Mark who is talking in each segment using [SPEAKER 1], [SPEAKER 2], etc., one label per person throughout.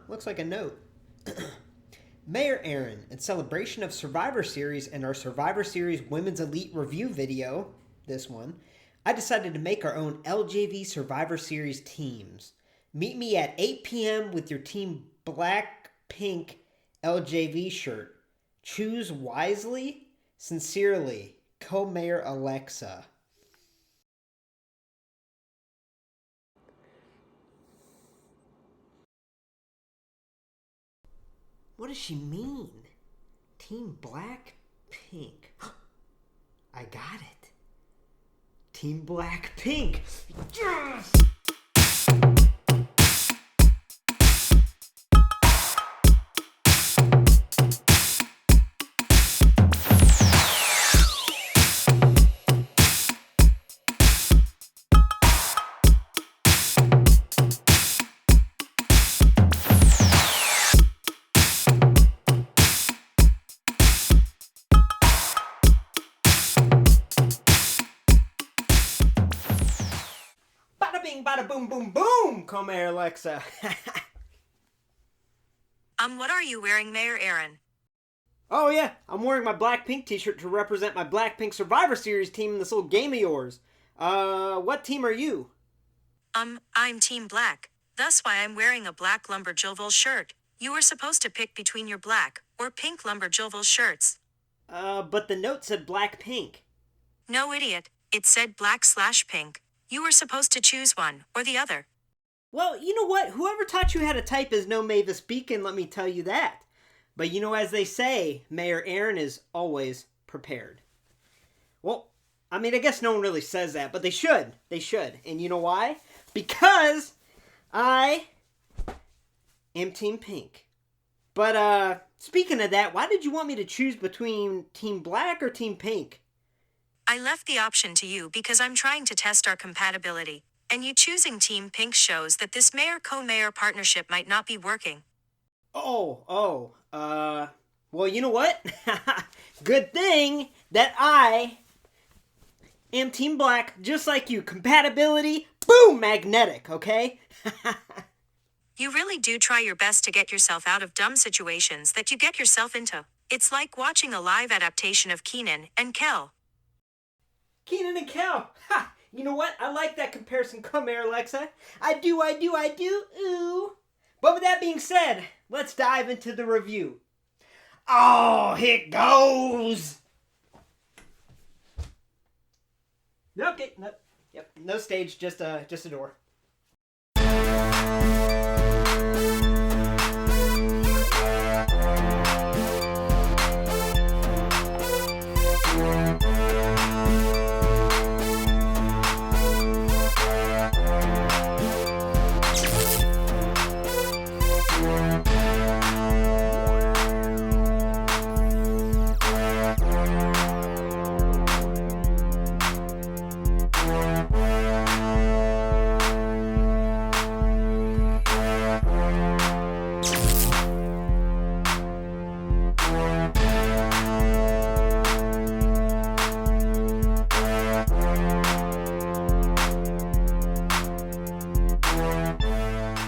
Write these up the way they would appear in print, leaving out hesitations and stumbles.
[SPEAKER 1] Looks like a note. Mayor Aaron, in celebration of Survivor Series and our Survivor Series Women's Elite Review video, this one, I decided to make our own LJV Survivor Series teams. Meet me at 8 p.m. with your Team Black Pink LJV shirt. Choose wisely. Sincerely, Co-Mayor Alexa. What does she mean? Team Black Pink. I got it. Team Black Pink. Yes! Bing, bada, boom, boom, boom, Co-Mayor Alexa.
[SPEAKER 2] What are you wearing, Mayor Aaron?
[SPEAKER 1] Oh yeah, I'm wearing my Blackpink t-shirt to represent my Blackpink Survivor Series team in this little game of yours. What team are you?
[SPEAKER 2] I'm Team Black. That's why I'm wearing a black Lumberjillville shirt. You were supposed to pick between your black or pink Lumberjillville shirts.
[SPEAKER 1] But the note said Blackpink.
[SPEAKER 2] No, idiot. It said black/pink. You were supposed to choose one or the other.
[SPEAKER 1] Well, you know what? Whoever taught you how to type is no Mavis Beacon, let me tell you that. But you know, as they say, Mayor Aaron is always prepared. Well, I mean, I guess no one really says that, but they should. They should. And you know why? Because I am Team Pink. But, speaking of that, why did you want me to choose between Team Black or Team Pink?
[SPEAKER 2] I left the option to you because I'm trying to test our compatibility, and you choosing Team Pink shows that this mayor-co-mayor partnership might not be working.
[SPEAKER 1] Well, you know what? Good thing that I am Team Black, just like you. Compatibility, boom, magnetic, okay?
[SPEAKER 2] You really do try your best to get yourself out of dumb situations that you get yourself into. It's like watching a live adaptation of Kenan and Kel.
[SPEAKER 1] Kenan and Kel. Ha! You know what? I like that comparison, Co-Mayor Alexa. I do. Ooh. But with that being said, let's dive into the review. Oh, here it goes. Okay. No stage, just a door.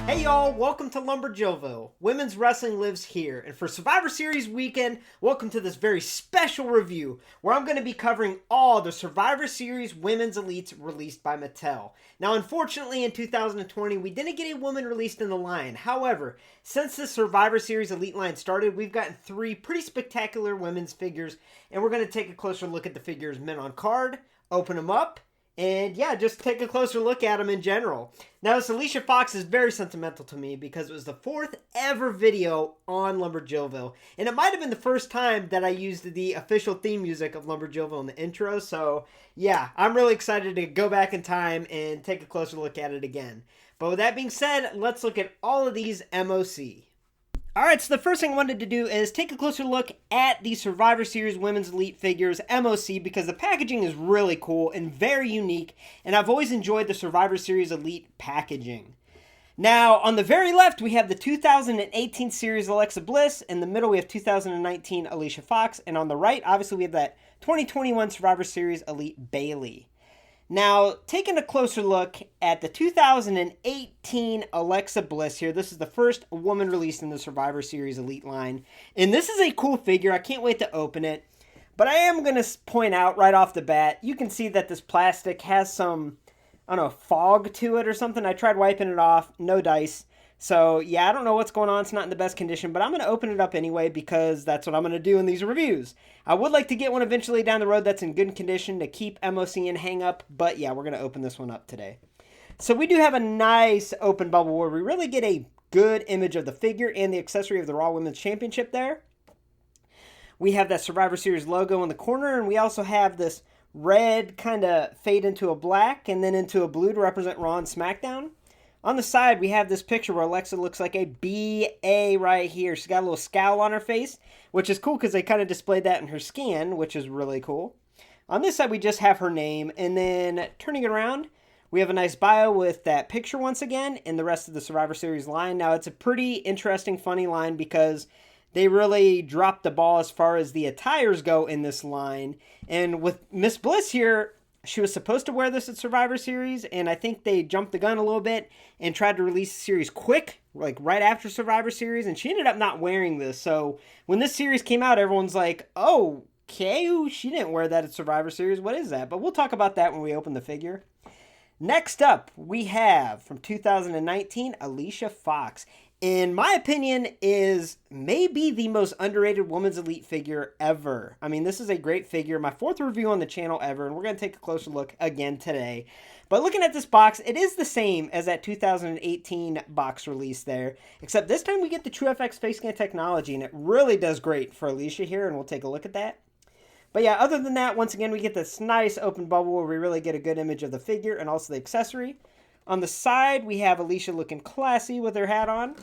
[SPEAKER 1] Hey y'all, welcome to Lumberjillville. Women's wrestling lives here, and for Survivor Series weekend, welcome to this very special review where I'm going to be covering all the Survivor Series Women's Elites released by Mattel. Now, unfortunately, in 2020, we didn't get a woman released in the line. However, since the Survivor Series Elite line started, we've gotten 3 pretty spectacular women's figures, and we're going to take a closer look at the figures men on card, open them up, and yeah, just take a closer look at them in general. Now, this Alicia Fox is very sentimental to me because it was the 4th ever video on Lumberjillville. And it might have been the first time that I used the official theme music of Lumberjillville in the intro. So yeah, I'm really excited to go back in time and take a closer look at it again. But with that being said, let's look at all of these MOC. Alright, so the first thing I wanted to do is take a closer look at the Survivor Series Women's Elite Figures MOC because the packaging is really cool and very unique, and I've always enjoyed the Survivor Series Elite packaging. Now, on the very left, we have the 2018 series Alexa Bliss. In the middle, we have 2019 Alicia Fox, and on the right, obviously, we have that 2021 Survivor Series Elite Bayley. Now, taking a closer look at the 2018 Alexa Bliss here, this is the first woman released in the Survivor Series Elite line. And this is a cool figure. I can't wait to open it. But I am going to point out right off the bat, you can see that this plastic has some, I don't know, fog to it or something. I tried wiping it off, no dice. So, yeah, I don't know what's going on. It's not in the best condition, but I'm going to open it up anyway because that's what I'm going to do in these reviews. I would like to get one eventually down the road that's in good condition to keep MOC and hang up, but yeah, we're going to open this one up today. So we do have a nice open bubble where we really get a good image of the figure and the accessory of the Raw Women's Championship there. We have that Survivor Series logo in the corner, and we also have this red kind of fade into a black and then into a blue to represent Raw and SmackDown. On the side, we have this picture where Alexa looks like a BA right here. She's got a little scowl on her face, which is cool because they kind of displayed that in her scan, which is really cool. On this side, we just have her name, and then turning it around, we have a nice bio with that picture once again and the rest of the Survivor Series line. Now, it's a pretty interesting, funny line because they really dropped the ball as far as the attires go in this line. And with Miss Bliss here, she was supposed to wear this at Survivor Series, and I think they jumped the gun a little bit and tried to release the series quick, like right after Survivor Series, and she ended up not wearing this. So when this series came out, everyone's like, oh, okay, she didn't wear that at Survivor Series. What is that? But we'll talk about that when we open the figure. Next up, we have, from 2019, Alicia Fox. In my opinion, is maybe the most underrated women's elite figure ever. I mean, this is a great figure. My 4th review on the channel ever, and we're going to take a closer look again today. But looking at this box, it is the same as that 2018 box release there, except this time we get the TrueFX face scan technology, and it really does great for Alicia here, and we'll take a look at that. But yeah, other than that, once again, we get this nice open bubble where we really get a good image of the figure and also the accessory. On the side, we have Alicia looking classy with her hat on.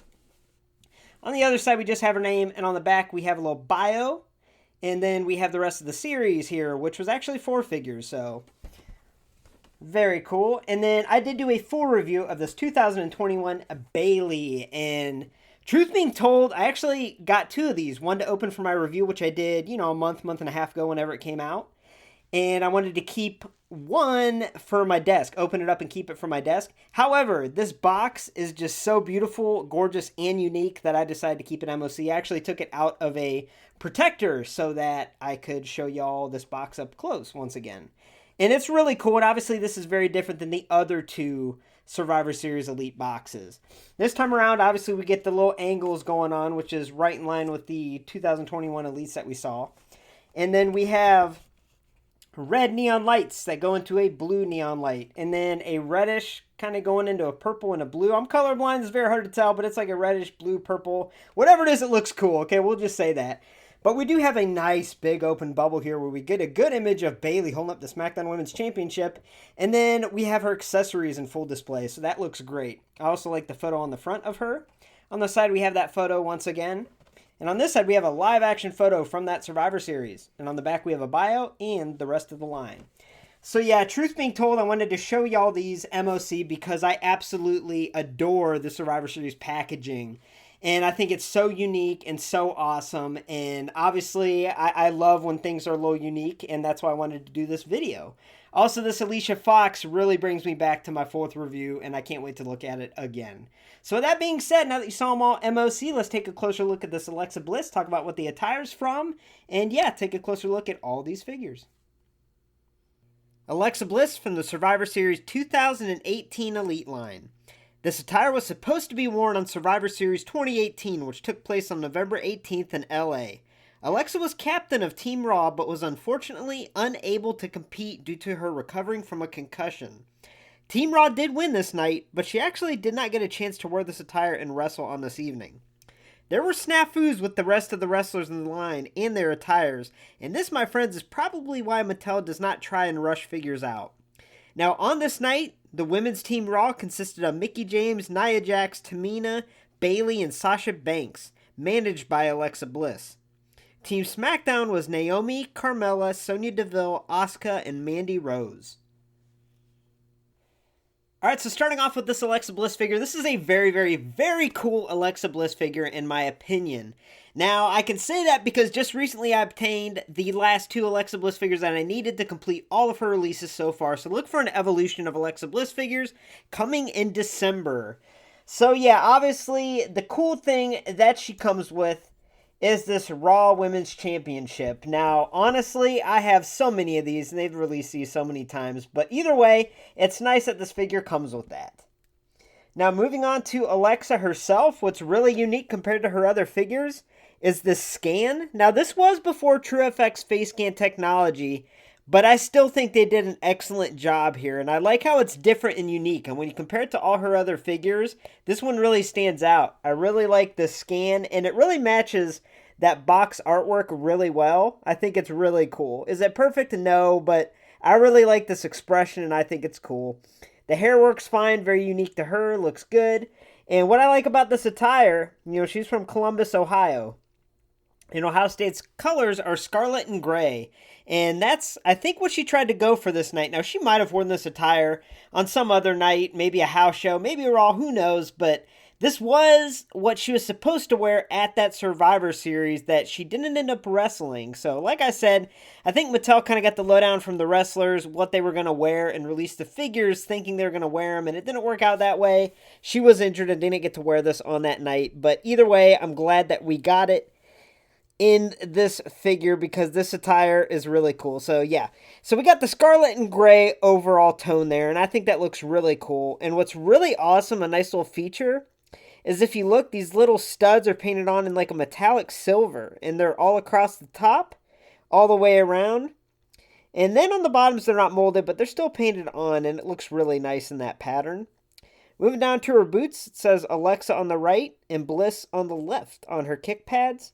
[SPEAKER 1] On the other side, we just have her name, and on the back, we have a little bio. And then we have the rest of the series here, which was actually 4 figures, so very cool. And then I did do a full review of this 2021 Bayley, and truth being told, I actually got 2 of these. One to open for my review, which I did, a month and a half ago whenever it came out. And I wanted to keep one for my desk, open it up and keep it for my desk. However, this box is just so beautiful, gorgeous, and unique that I decided to keep it MOC. I actually took it out of a protector so that I could show y'all this box up close once again. And it's really cool, and obviously this is very different than the other 2 Survivor Series Elite boxes. This time around, obviously we get the little angles going on, which is right in line with the 2021 Elites that we saw. And then we have red neon lights that go into a blue neon light, and then a reddish kind of going into a purple and a blue. I'm colorblind, it's very hard to tell, but it's like a reddish, blue, purple. Whatever it is, it looks cool, okay? We'll just say that. But we do have a nice big open bubble here where we get a good image of Bayley holding up the SmackDown Women's Championship, and then we have her accessories in full display, so that looks great. I also like the photo on the front of her. On the side, we have that photo once again. And on this side, we have a live action photo from that Survivor Series. And on the back, we have a bio and the rest of the line. So yeah, truth being told, I wanted to show y'all these MOC because I absolutely adore the Survivor Series packaging. And I think it's so unique and so awesome. And obviously, I love when things are a little unique. And that's why I wanted to do this video. Also, this Alicia Fox really brings me back to my 4th review. And I can't wait to look at it again. So with that being said, now that you saw them all MOC, let's take a closer look at this Alexa Bliss. Talk about what the attire's from. And yeah, take a closer look at all these figures. Alexa Bliss from the Survivor Series 2018 Elite line. This attire was supposed to be worn on Survivor Series 2018, which took place on November 18th in LA. Alexa was captain of Team Raw, but was unfortunately unable to compete due to her recovering from a concussion. Team Raw did win this night, but she actually did not get a chance to wear this attire and wrestle on this evening. There were snafus with the rest of the wrestlers in the line and their attires, and this, my friends, is probably why Mattel does not try and rush figures out. Now, on this night, the women's Team Raw consisted of Mickie James, Nia Jax, Tamina, Bayley, and Sasha Banks, managed by Alexa Bliss. Team SmackDown was Naomi, Carmella, Sonya Deville, Asuka, and Mandy Rose. All right, so starting off with this Alexa Bliss figure, this is a very, very, very cool Alexa Bliss figure in my opinion. Now, I can say that because just recently I obtained the last 2 Alexa Bliss figures that I needed to complete all of her releases so far. So look for an evolution of Alexa Bliss figures coming in December. So yeah, obviously the cool thing that she comes with is this Raw Women's Championship. Now, honestly, I have so many of these, and they've released these so many times, but either way, it's nice that this figure comes with that. Now, moving on to Alexa herself, what's really unique compared to her other figures is this scan. Now, this was before TrueFX face scan technology, but I still think they did an excellent job here, and I like how it's different and unique, and when you compare it to all her other figures, this one really stands out. I really like the scan, and it really matches that box artwork really well. I think it's really cool. Is it perfect? No, but I really like this expression, and I think it's cool. The hair works fine, very unique to her, looks good, and what I like about this attire, she's from Columbus, Ohio. Ohio State's colors are scarlet and gray. And that's, I think, what she tried to go for this night. Now, she might have worn this attire on some other night, maybe a house show, maybe a Raw, who knows. But this was what she was supposed to wear at that Survivor Series that she didn't end up wrestling. So, like I said, I think Mattel kind of got the lowdown from the wrestlers, what they were going to wear, and released the figures thinking they were going to wear them. And it didn't work out that way. She was injured and didn't get to wear this on that night. But either way, I'm glad that we got it in this figure because this attire is really cool. So yeah, so we got the scarlet and gray overall tone there, and I think that looks really cool. And what's really awesome, a nice little feature, is if you look, these little studs are painted on in like a metallic silver, and they're all across the top, all the way around. And then on the bottoms, they're not molded, but they're still painted on, and it looks really nice in that pattern. Moving down to her boots, it says Alexa on the right and Bliss on the left on her kick pads.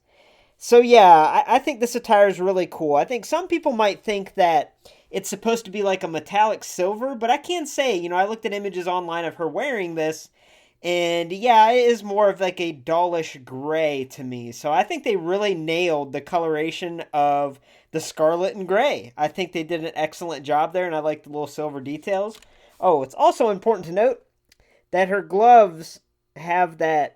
[SPEAKER 1] So yeah, I think this attire is really cool. I think some people might think that it's supposed to be like a metallic silver, but I can't say, I looked at images online of her wearing this, and yeah, it is more of like a dullish gray to me. So I think they really nailed the coloration of the scarlet and gray. I think they did an excellent job there, and I like the little silver details. Oh, it's also important to note that her gloves have that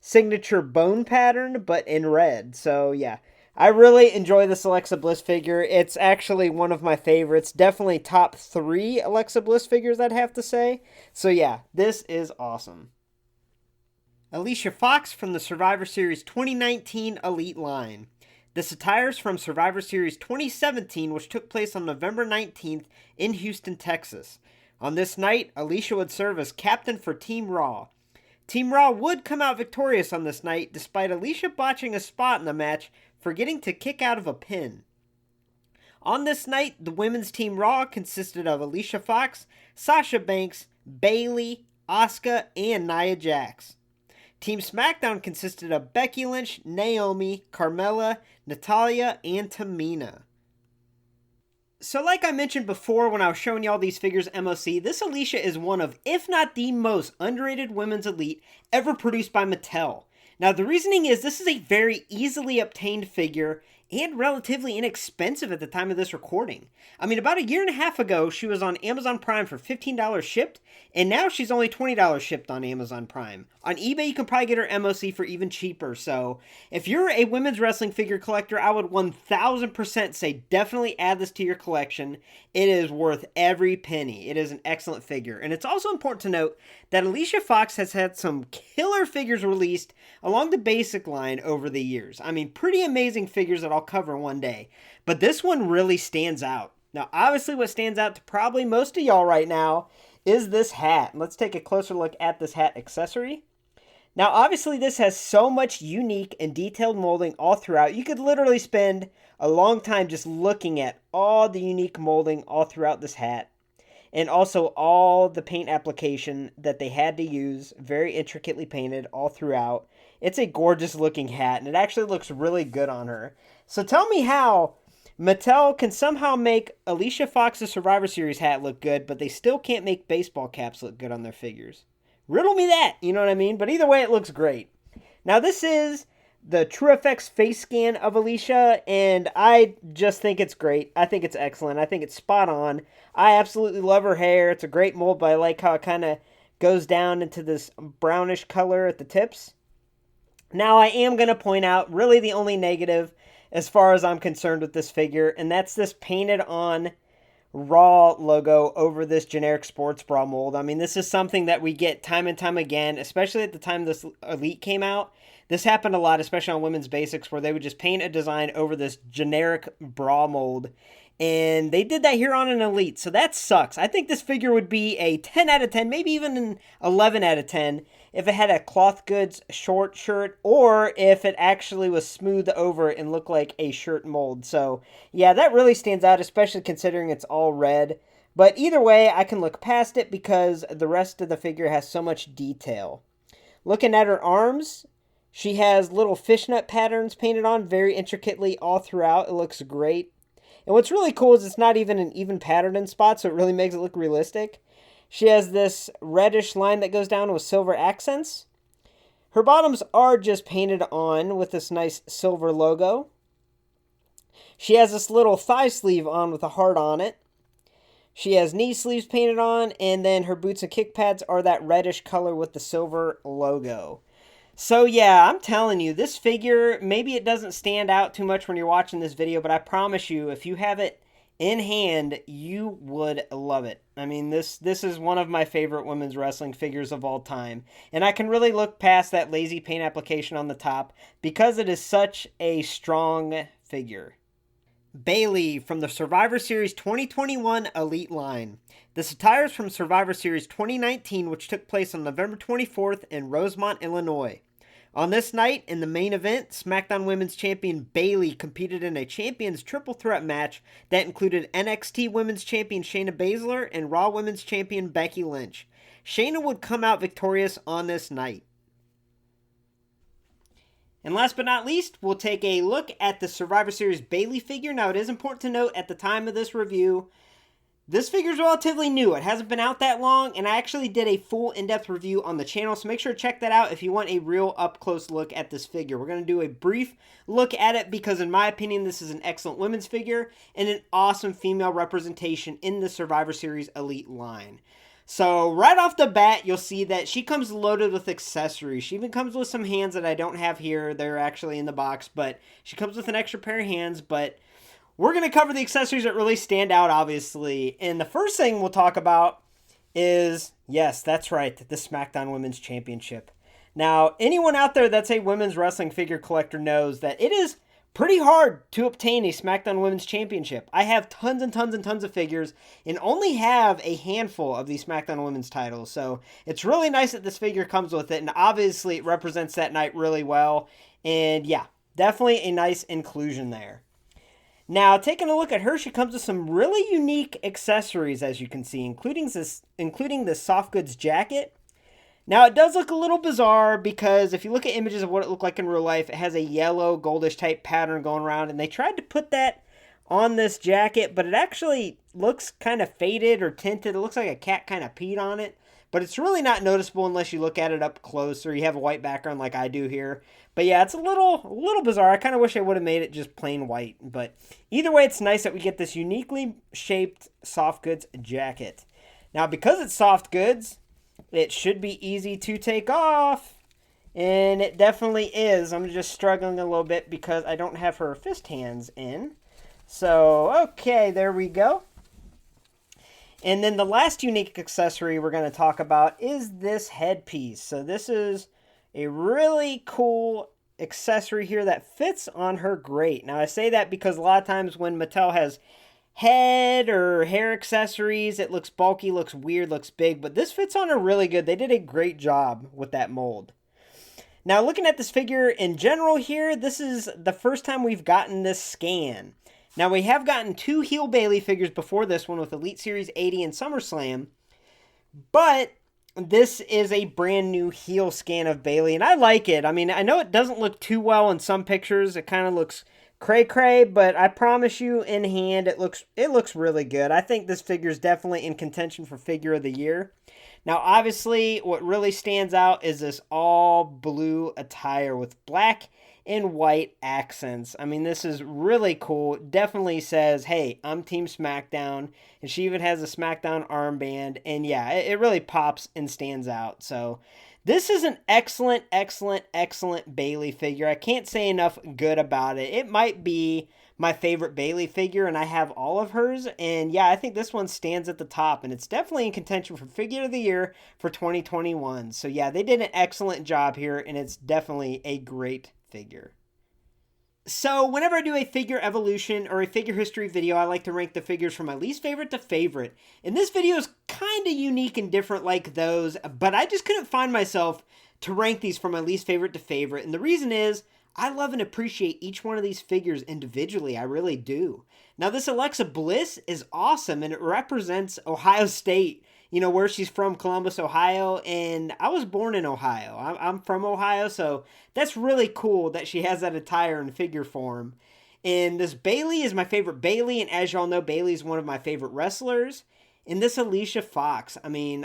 [SPEAKER 1] signature bone pattern, but in red. So yeah, I really enjoy this Alexa Bliss figure. It's actually one of my favorites. Definitely top 3 Alexa Bliss figures, I'd have to say. So yeah, this is awesome. Alicia Fox from the Survivor Series 2019 Elite line. This attire is from Survivor Series 2017, which took place on November 19th in Houston, Texas. On this night, Alicia would serve as captain for Team Raw. Team Raw would come out victorious on this night, despite Alicia botching a spot in the match, forgetting to kick out of a pin. On this night, the women's Team Raw consisted of Alicia Fox, Sasha Banks, Bayley, Asuka, and Nia Jax. Team SmackDown consisted of Becky Lynch, Naomi, Carmella, Natalya, and Tamina. So like I mentioned before when I was showing you all these figures MOC, this Alicia is one of, if not the most underrated women's elite ever produced by Mattel. Now the reasoning is this is a very easily obtained figure and relatively inexpensive at the time of this recording. I mean, about a year and a half ago, she was on Amazon Prime for $15 shipped, and now she's only $20 shipped on Amazon Prime. On eBay, you can probably get her MOC for even cheaper, so if you're a women's wrestling figure collector, I would 1000% say definitely add this to your collection. It is worth every penny. It is an excellent figure, and it's also important to note that Alicia Fox has had some killer figures released along the basic line over the years. I mean, pretty amazing figures that I'll cover one day, but this one really stands out. Now, obviously what stands out to probably most of y'all right now is this hat. Let's take a closer look at this hat accessory. Now, obviously this has so much unique and detailed molding all throughout. You could literally spend a long time just looking at all the unique molding all throughout this hat. And also all the paint application that they had to use, very intricately painted all throughout. It's a gorgeous looking hat, and it actually looks really good on her. So tell me how Mattel can somehow make Alicia Fox's Survivor Series hat look good, but they still can't make baseball caps look good on their figures. Riddle me that, you know what I mean? But either way, it looks great. Now this is the True FX face scan of Alicia, and I just think it's great. I think it's excellent. I think it's spot on. I absolutely love her hair. It's a great mold, but I like how it kind of goes down into this brownish color at the tips. Now, I am going to point out really the only negative as far as I'm concerned with this figure, and that's this painted on Raw logo over this generic sports bra mold. I mean, this is something that we get time and time again, especially at the time this Elite came out. This happened a lot, especially on women's basics, where they would just paint a design over this generic bra mold. And they did that here on an Elite, so that sucks. I think this figure would be a 10 out of 10, maybe even an 11 out of 10, if it had a cloth goods short shirt, or if it actually was smoothed over and looked like a shirt mold. So, yeah, that really stands out, especially considering it's all red. But either way, I can look past it because the rest of the figure has so much detail. Looking at her arms, she has little fishnet patterns painted on very intricately all throughout. It looks great. And what's really cool is it's not even an even pattern in spots, so it really makes it look realistic. She has this reddish line that goes down with silver accents. Her bottoms are just painted on with this nice silver logo. She has this little thigh sleeve on with a heart on it. She has knee sleeves painted on, and then her boots and kick pads are that reddish color with the silver logo. So yeah, I'm telling you, this figure, maybe it doesn't stand out too much when you're watching this video, but I promise you, if you have it in hand, you would love it. I mean, this is one of my favorite women's wrestling figures of all time. And I can really look past that lazy paint application on the top because it is such a strong figure. Bayley from the Survivor Series 2021 Elite line. This attire is from Survivor Series 2019, which took place on November 24th in Rosemont, Illinois. On this night, in the main event, SmackDown Women's Champion Bayley competed in a Champions Triple Threat match that included NXT Women's Champion Shayna Baszler and Raw Women's Champion Becky Lynch. Shayna would come out victorious on this night. And last but not least, we'll take a look at the Survivor Series Bayley figure. Now, it is important to note at the time of this review, this figure is relatively new. It hasn't been out that long, and I actually did a full in-depth review on the channel, so make sure to check that out if you want a real up-close look at this figure. We're going to do a brief look at it because, in my opinion, this is an excellent women's figure and an awesome female representation in the Survivor Series Elite line. So, right off the bat, you'll see that she comes loaded with accessories. She even comes with some hands that I don't have here. They're actually in the box, but she comes with an extra pair of hands, but we're going to cover the accessories that really stand out, obviously. And the first thing we'll talk about is, yes, that's right, the SmackDown Women's Championship. Now, anyone out there that's a women's wrestling figure collector knows that it is pretty hard to obtain a SmackDown Women's Championship. I have tons and tons and tons of figures and only have a handful of these SmackDown Women's titles. So it's really nice that this figure comes with it, and obviously it represents that night really well. And yeah, definitely a nice inclusion there. Now, taking a look at her, she comes with some really unique accessories, as you can see, including this soft goods jacket. Now, it does look a little bizarre because if you look at images of what it looked like in real life, it has a yellow, goldish type pattern going around, and they tried to put that on this jacket, but it actually looks kind of faded or tinted. It looks like a cat kind of peed on it, but it's really not noticeable unless you look at it up close or you have a white background like I do here. But yeah, it's a little bizarre. I kind of wish I would have made it just plain white, but either way, it's nice that we get this uniquely shaped soft goods jacket. Now, because it's soft goods, it should be easy to take off, and it definitely is. I'm just struggling a little bit because I don't have her fist hands in. So, okay, there we go. And then the last unique accessory we're going to talk about is this headpiece. So this is a really cool accessory here that fits on her great. Now, I say that because a lot of times when Mattel has head or hair accessories, it looks bulky, looks weird, looks big, but this fits on her really good. They did a great job with that mold. Now, looking at this figure in general here, this is the first time we've gotten this scan. Now, we have gotten two heel Bayley figures before this one with Elite Series 80 and SummerSlam, but this is a brand new heel scan of Bayley, and I like it. I mean, I know it doesn't look too well in some pictures. It kind of looks cray-cray, but I promise you, in hand, it looks really good. I think this figure is definitely in contention for Figure of the Year. Now, obviously, what really stands out is this all blue attire with black and white accents. I mean, this is really cool. It definitely says, hey, I'm Team SmackDown. And she even has a SmackDown armband. And yeah, it really pops and stands out. So this is an excellent, excellent, excellent Bayley figure. I can't say enough good about it. It might be my favorite Bayley figure, and I have all of hers. And yeah, I think this one stands at the top, and it's definitely in contention for Figure of the Year for 2021. So yeah, they did an excellent job here, and it's definitely a great figure. So whenever I do a figure evolution or a figure history video, I like to rank the figures from my least favorite to favorite. And this video is kind of unique and different like those, but I just couldn't find myself to rank these from my least favorite to favorite. And the reason is, I love and appreciate each one of these figures individually. I really do. Now, this Alexa Bliss is awesome, and it represents Ohio State, you know, where she's from, Columbus, Ohio, and I was born in Ohio. I'm from Ohio, so that's really cool that she has that attire in figure form. And this Bayley is my favorite Bayley, and as y'all know, Bayley is one of my favorite wrestlers. And this Alicia Fox, I mean,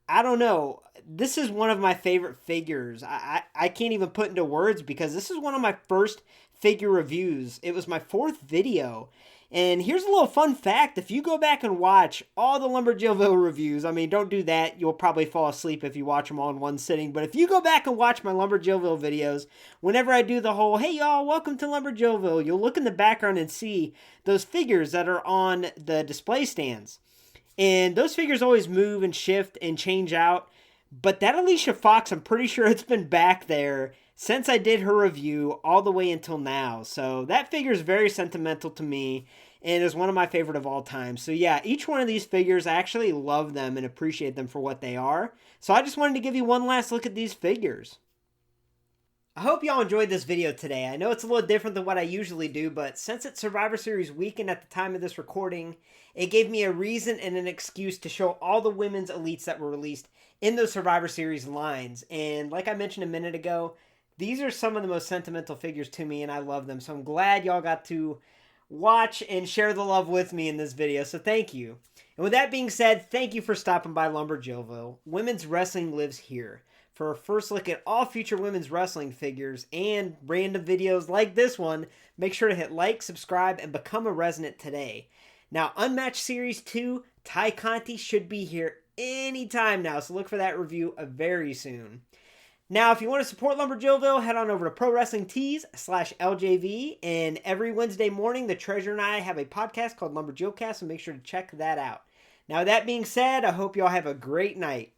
[SPEAKER 1] I don't know. This is one of my favorite figures. I can't even put into words because this is one of my first figure reviews. It was my fourth video. And here's a little fun fact. If you go back and watch all the Lumberjillville reviews, I mean, don't do that. You'll probably fall asleep if you watch them all in one sitting. But if you go back and watch my Lumberjillville videos, whenever I do the whole, hey y'all, welcome to Lumberjillville, you'll look in the background and see those figures that are on the display stands. And those figures always move and shift and change out. But that Alicia Fox, I'm pretty sure it's been back there since I did her review all the way until now. So that figure is very sentimental to me and is one of my favorite of all time. So yeah, each one of these figures, I actually love them and appreciate them for what they are. So I just wanted to give you one last look at these figures. I hope y'all enjoyed this video today. I know it's a little different than what I usually do, but since it's Survivor Series weekend at the time of this recording, it gave me a reason and an excuse to show all the women's elites that were released in those Survivor Series lines. And like I mentioned a minute ago, these are some of the most sentimental figures to me, and I love them. So I'm glad y'all got to watch and share the love with me in this video, so thank you. And with that being said, thank you for stopping by Lumberjillville. Women's wrestling lives here. For a first look at all future women's wrestling figures and random videos like this one, make sure to hit like, subscribe, and become a resident today. Now, Unmatched Series 2, Ty Conti should be here anytime now, so look for that review very soon. Now, if you want to support Lumberjillville, head on over to ProWrestlingTees/LJV, and every Wednesday morning, the Treasure and I have a podcast called Lumberjillcast, so make sure to check that out. Now, with that being said, I hope y'all have a great night.